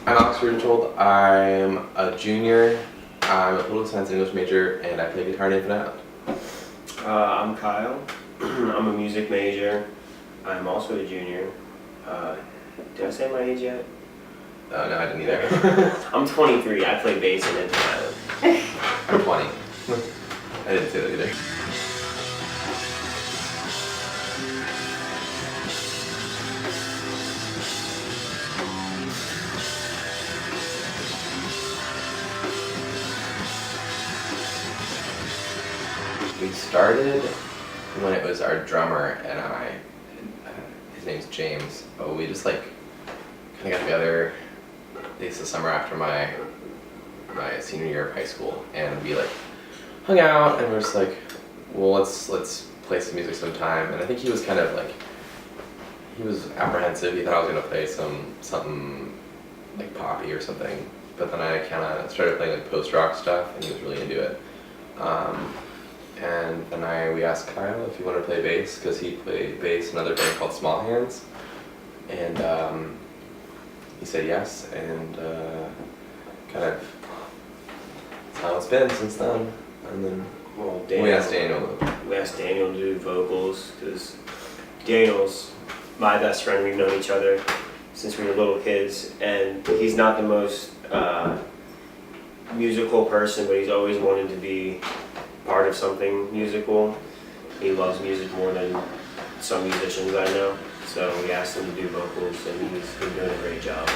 I'm Alex Rudentold. I'm a junior. I'm a political science and English major, and I play guitar in Infinite Island. I'm Kyle. I'm a music major. I'm also a junior. Did I say my age yet? Oh, no, I didn't either. I'm 23. I play bass in Infinite Island. I'm 20. I didn't say that either. We started when it was our drummer and I, his name's James, but we just like kind of got together at least the summer after my senior year of high school, and we like hung out and we were just like, well, let's play some music sometime. And I think he was kind of like, he was apprehensive. He thought I was gonna play something like poppy or something, but then I kind of started playing like post-rock stuff and he was really into it. And then we asked Kyle if he wanted to play bass, because he played bass in another band called Small Hands, and he said yes, and kind of that's how it's been since then. And then we asked Daniel. We asked Daniel to do vocals because Daniel's my best friend. We've known each other since we were little kids, and he's not the most musical person, but he's always wanted to be part of something musical. He loves music more than some musicians I know, so we asked him to do vocals, and he's been doing a great job.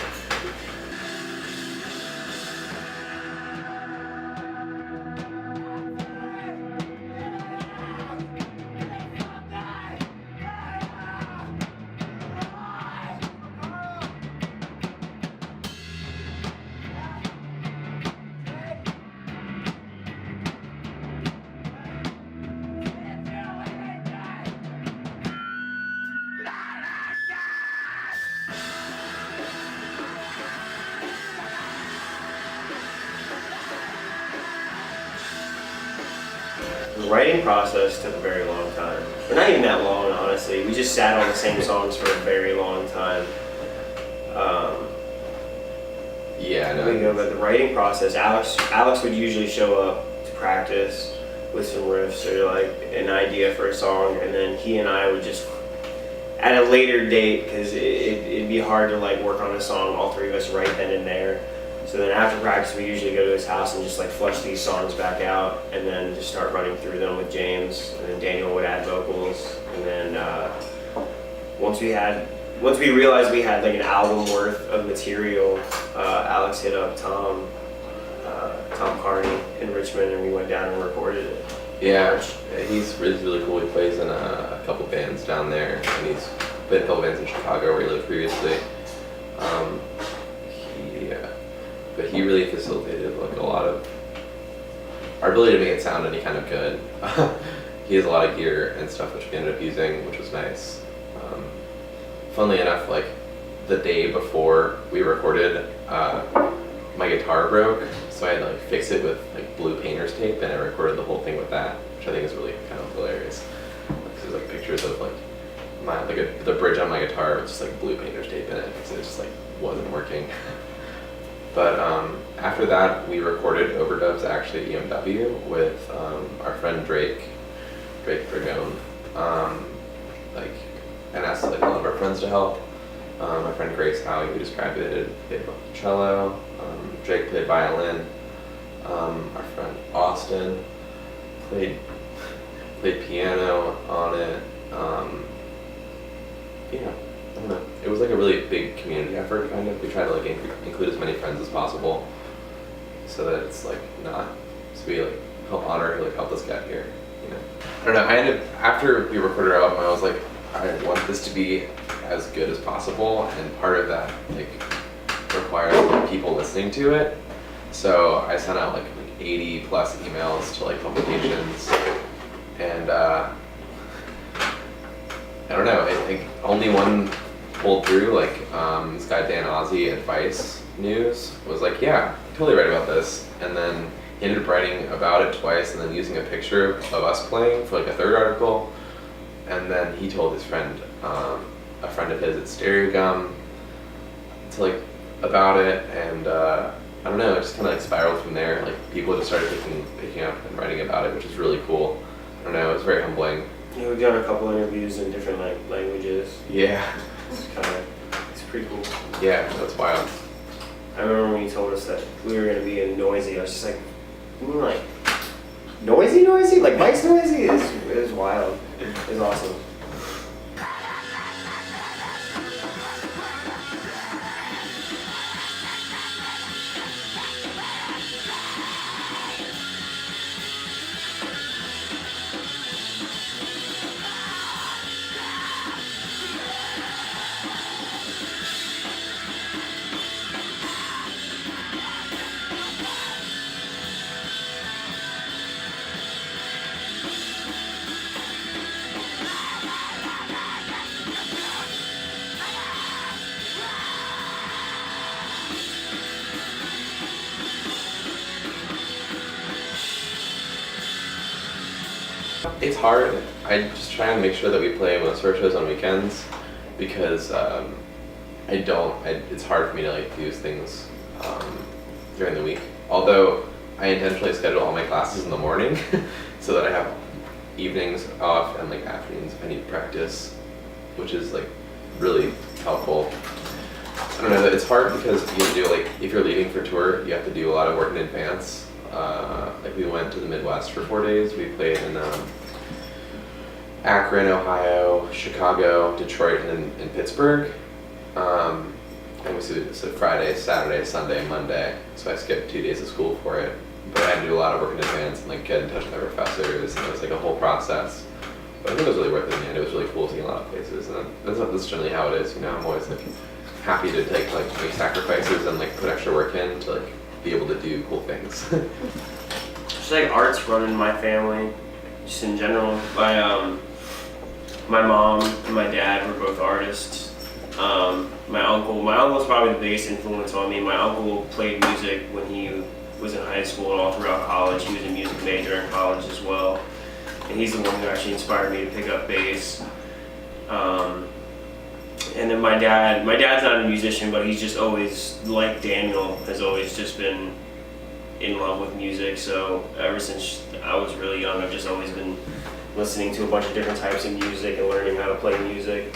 The writing process took a very long time. But not even that long, honestly. We just sat on the same songs for a very long time. Yeah, no. But the writing process, Alex would usually show up to practice with some riffs or like an idea for a song, and then he and I would just, at a later date, because it'd be hard to like work on a song, all three of us right then and there. So then after practice, we usually go to his house and just like flush these songs back out, and then just start running through them with James, and then Daniel would add vocals, and then once we realized we had like an album worth of material, Alex hit up Tom Carney in Richmond, and we went down and recorded it. Yeah, he's really cool. He plays in a couple bands down there, and he's played a couple bands in Chicago where he lived previously. But he really facilitated like a lot of our ability to make it sound any kind of good. He has a lot of gear and stuff which we ended up using, which was nice. Funnily enough, like the day before we recorded, my guitar broke, so I had to like fix it with like blue painter's tape, and I recorded the whole thing with that, which I think is really kind of hilarious. There's like pictures of like the bridge on my guitar with just like blue painter's tape in it, because it just like wasn't working. But after that, we recorded overdubs actually at EMW with our friend Drake Brigone, and asked like a lot of our friends to help. My friend Grace Howie, who just graduated, played cello. Drake played violin. Our friend Austin played piano on it. Yeah. I don't know. It was like a really big community effort, kind of. We tried to like include as many friends as possible, so that it's like not, so we like help honor who like helped us get here. You know. I don't know. After we recorded our album, I was like, I want this to be as good as possible, and part of that like requires like, people listening to it. So I sent out like 80 plus emails to like publications, and I don't know. I think only one pulled through. Like this guy Dan Ozzie at Vice News was like, yeah, totally right about this, and then he ended up writing about it twice, and then using a picture of us playing for like a third article. And then he told his friend, a friend of his at Stereo Gum, to like about it, and I don't know, it just kind of like spiraled from there. Like people just started picking up and writing about it, which is really cool. I don't know, it was very humbling. Yeah, we've done a couple interviews in different languages. Yeah. It's pretty cool. Yeah, that's wild. I remember when you told us that we were gonna be in Noisy. I was just like, you mean like noisy, like Mike's Noisy? It was wild. It was awesome. It's hard. I just try and make sure that we play most of our shows on weekends because it's hard for me to like do things during the week. Although I intentionally schedule all my classes in the morning so that I have evenings off and like afternoons if I need to practice, which is like really helpful. I don't know, it's hard because you have to do like, if you're leaving for tour, you have to do a lot of work in advance. Like we went to the Midwest for 4 days. We played in Akron, Ohio, Chicago, Detroit, and in Pittsburgh. And we so Friday, Saturday, Sunday, Monday. So I skipped 2 days of school for it. But I had to do a lot of work in advance and like get in touch with my professors, and it was like a whole process. But I think it was really worth it in the end. It was really cool seeing a lot of places, and that's generally how it is. You know, I'm always like happy to make sacrifices and like put extra work in to like be able to do cool things. Just like art's running in my family, just in general. My mom and my dad were both artists. My uncle's probably the biggest influence on me. My uncle played music when he was in high school and all throughout college. He was a music major in college as well. And he's the one who actually inspired me to pick up bass. And then my dad's not a musician, but he's just always, like Daniel, has always just been in love with music. So ever since I was really young, I've just always been listening to a bunch of different types of music and learning how to play music.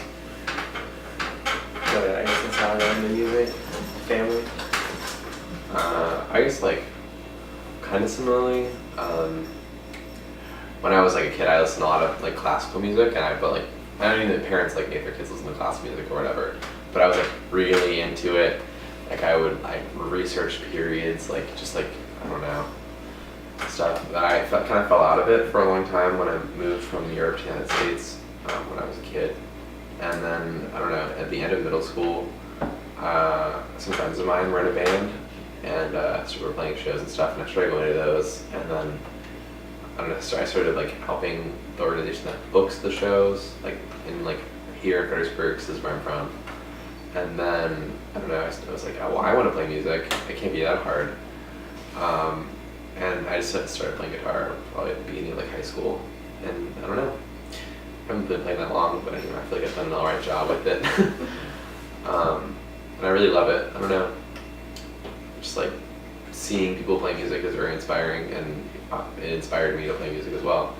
So I guess that's how I learned the music family. I guess like kind of similarly. When I was like a kid, I listened to a lot of like classical music, and I don't even know parents like made their kids listen to classical music or whatever. But I was like really into it. Like I would research periods, like just like I don't know stuff that I kind of fell out of it for a long time when I moved from Europe to the United States when I was a kid. And then I don't know, at the end of middle school, some friends of mine were in a band, and so we were playing shows and stuff, and I started going to those, and then I don't know, so I started like helping the organization that books the shows, like in like here in Fredericksburg, this is where I'm from. And then I don't know, I was like, oh, well, I want to play music. It can't be that hard. And I just started playing guitar probably at the beginning of like high school, and I don't know. I haven't been playing that long, but I feel like I've done an alright job with it. And I really love it. I don't know. Just like seeing people play music is very inspiring, and it inspired me to play music as well.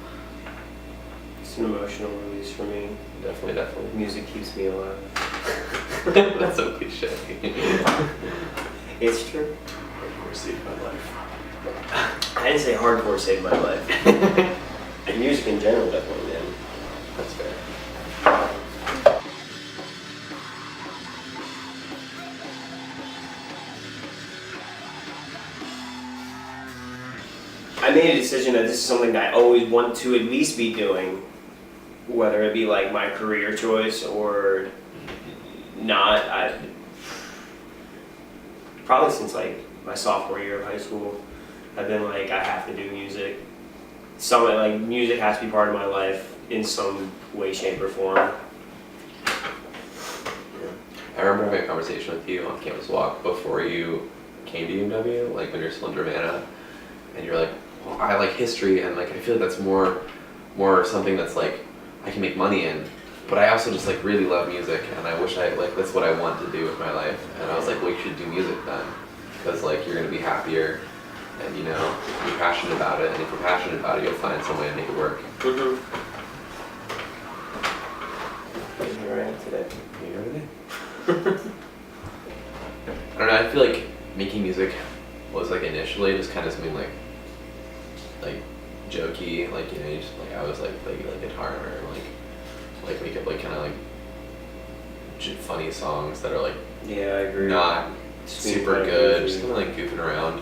It's an emotional release for me. Definitely. Music keeps me alive. That's so cliche. It's true. Hardcore saved my life. I didn't say hardcore saved my life. And music in general definitely did. That's fair. I made a decision that this is something that I always want to at least be doing, whether it be like my career choice or not. Probably since like my sophomore year of high school, I've been like, I have to do music. Like music has to be part of my life in some way, shape, or form. Yeah. I remember having a conversation with you on Campus Walk before you came to UMW, like when you're still in Germana, and you're like, well, I like history, and like I feel like that's more something that's like I can make money in, but I also just like really love music, and I wish that's what I want to do with my life. And I was like, well, you should do music then, because like you're gonna be happier, and you know, you're passionate about it, and if you're passionate about it, you'll find some way to make it work. Mm-hmm. You're right today. I don't know. I feel like making music was like initially just kind of something like jokey, like you know, you just like I was like play guitar or like make up like kind of like funny songs that are like Yeah, I agree. not super good, just kind of like goofing around.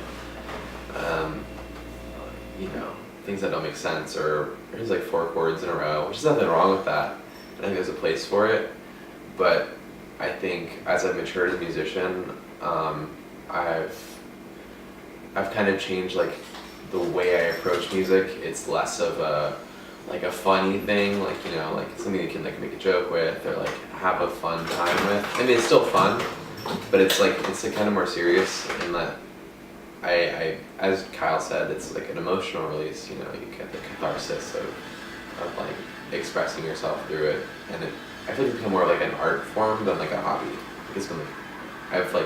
You know, things that don't make sense, or just like 4 chords in a row, which is nothing wrong with that. I think there's a place for it, but I think as I've matured as a musician, I've kind of changed like the way I approach music. It's less of a funny thing, like you know, like something you can like make a joke with or like have a fun time with. I mean, it's still fun, but it's like kind of more serious in that I as Kyle said, it's like an emotional release. You know, you get the catharsis of like expressing yourself through it, and I feel like it's become more like an art form than like a hobby. Because when I feel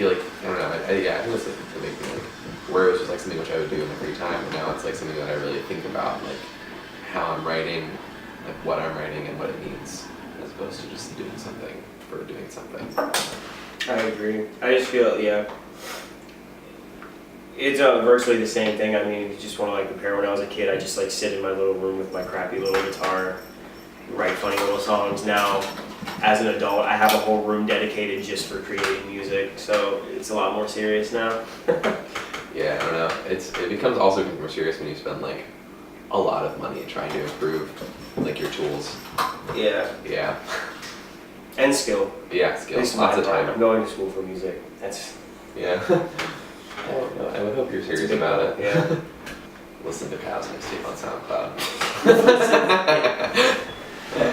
like I don't know. I think it's like the big thing. Like, where it was just like something which I would do in my free time, and now it's like something that I really think about, like how I'm writing, like what I'm writing and what it means, as opposed to just doing something for doing something. I agree. I just feel it's virtually the same thing. I mean, if you just want to like compare, when I was a kid, I just like sit in my little room with my crappy little guitar, write funny little songs. Now, as an adult, I have a whole room dedicated just for creating music, so it's a lot more serious now. Yeah, I don't know. It becomes also more serious when you spend like a lot of money trying to improve like your tools. Yeah. Yeah. And skill. Yeah, skill. Lots of time. I'm going to school for music. That's. Yeah. I would hope you're serious about it. Yeah. Listen to Kyle's mixtape on SoundCloud.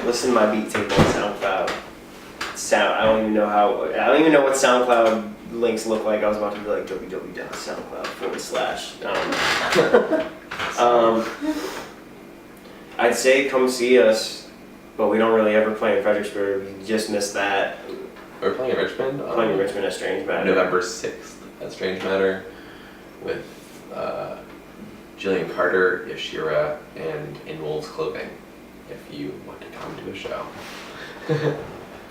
Listen to my beat tape on SoundCloud. I don't even know what SoundCloud links look like. I was about to be like www.soundcloud.com. I'd say come see us, but we don't really ever play in Fredericksburg. You just missed that. We're playing in Richmond. Playing in Richmond at Strange Matter. November 6th at Strange Matter with Jillian Carter, Yashira, and In Wolves Clothing. If you want to come to a show.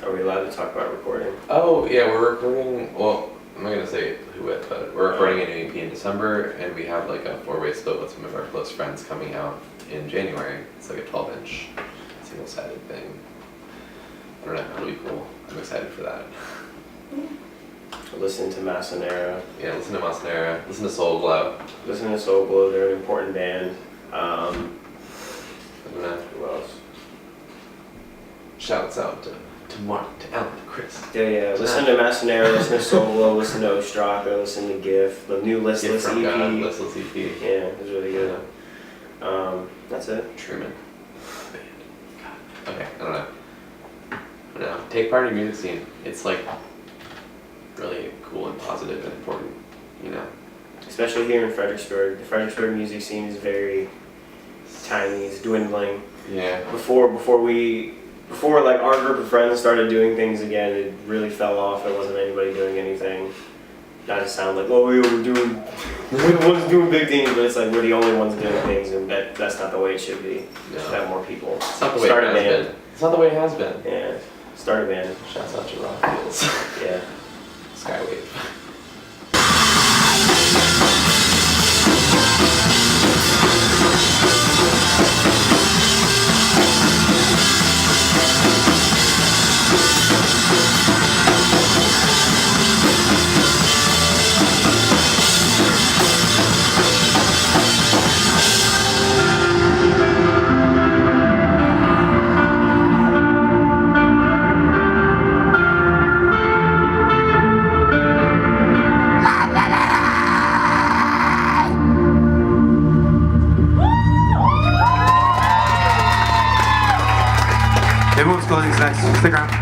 Are we allowed to talk about recording? Oh yeah, we're recording. Well, I'm not gonna say who with, but we're recording an EP in December, and we have like a 4-way split with some of our close friends coming out in January. It's like a 12-inch single-sided thing. I don't know. It'll be cool. I'm excited for that. Listen to Masonera. Yeah, listen to Masonera. Listen to Soul Glow. Listen to Soul Glow. They're an important band. I don't know. Who else? Shouts out to Mark, to Ellen, to Chris. Yeah. Listen to Masonera, listen to Soul Glow, listen to Ostraka, listen to GIF, the new Listless EP. Listless EP. Yeah, it was really good. That's it. Truman. Band. God. Okay, I don't know. Take part in the music scene. It's like really cool and positive and important, you know. Especially here in Fredericksburg. The Fredericksburg music scene is very tiny, it's dwindling. Yeah. Before like our group of friends started doing things again, it really fell off. There wasn't anybody doing anything. Not to sound like, we're the ones doing big things, but it's like we're the only ones doing things, and that's not the way it should be. No. Should have more people. It's not the way it has been. It's not the way it has been. Yeah. Start a band. Shouts out to Rock Fields. Yeah. Skywave. Everyone's closing next. Stick around.